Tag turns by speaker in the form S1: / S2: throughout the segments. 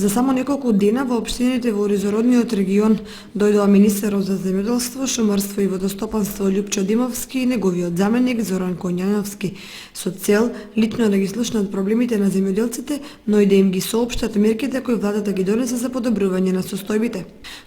S1: За само неколку дена во општините во Оризородниот регион дојдоа министерот за земјоделство, шумарство и водостопанство Љупчо Димовски и неговиот заменик Зоран Коњановски со цел лично да ги слушнат проблемите на земјоделците, но и да им ги соопштат мерките кои владата ги донесе за подобрување на состојбите.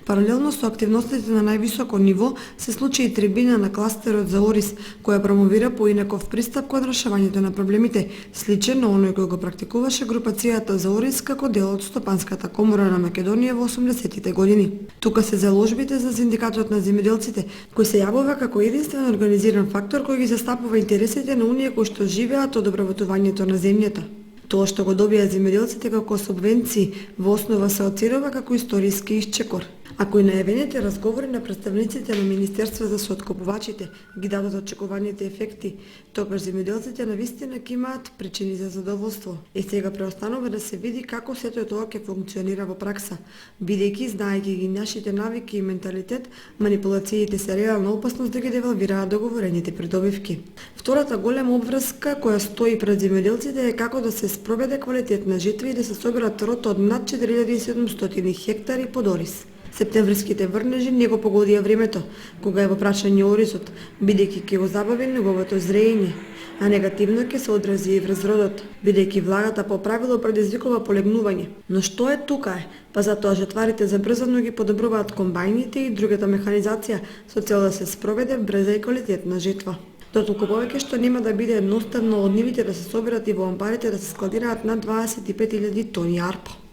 S1: Паралелно со активностите на највисоко ниво се случи и трибина на кластерот за Орис, која промовира поинаков пристап кон решавањето на проблемите, сличен на оној кој го практикуваше групацијата за Орис како дел од Стопанската комора на Македонија во 80-тите години. Тука се заложбите за синдикатот на земјоделците, кој се јавува како единствен организиран фактор кој ги застапува интересите на оние кои што живеат од обработувањето на земјата. Тоа што го добија земјоделците како субвенции во основа се оценува како историски исчекор. Ако и најавените разговори на представниците на Министерството со откупувачите ги дадат очекуваните ефекти, тогаш земјоделците навистина ќе имаат причини за задоволство. Сега преостанува да се види како сето тоа ќе функционира во пракса, бидејќи знаејќи ги нашите навики и менталитет, манипулациите се реална опасност да ги девалвираат договорените придобивки. Втората голема обврска која стои пред земјоделците е како да се спроведе квалитетна жетва и да се соберат род од над 4700 хектари под Орис. Септемвриските врнежи не го погодија времето, кога е во прашање Орисот, бидејќи ќе го забави неговото зреење, а негативно ќе се одрази и врз родот, бидејќи влагата по правило предизвикува полегнување. Но што е тука е? Па затоа жетварите забрзано ги подобруваат комбајните и другата механизација со цел да се спроведе брза и квалитетна жетва. Дотолку повеќе што нема да биде едноставно од нивите да се соберат и во амбарите да се складираат над 25.000 тони арпа.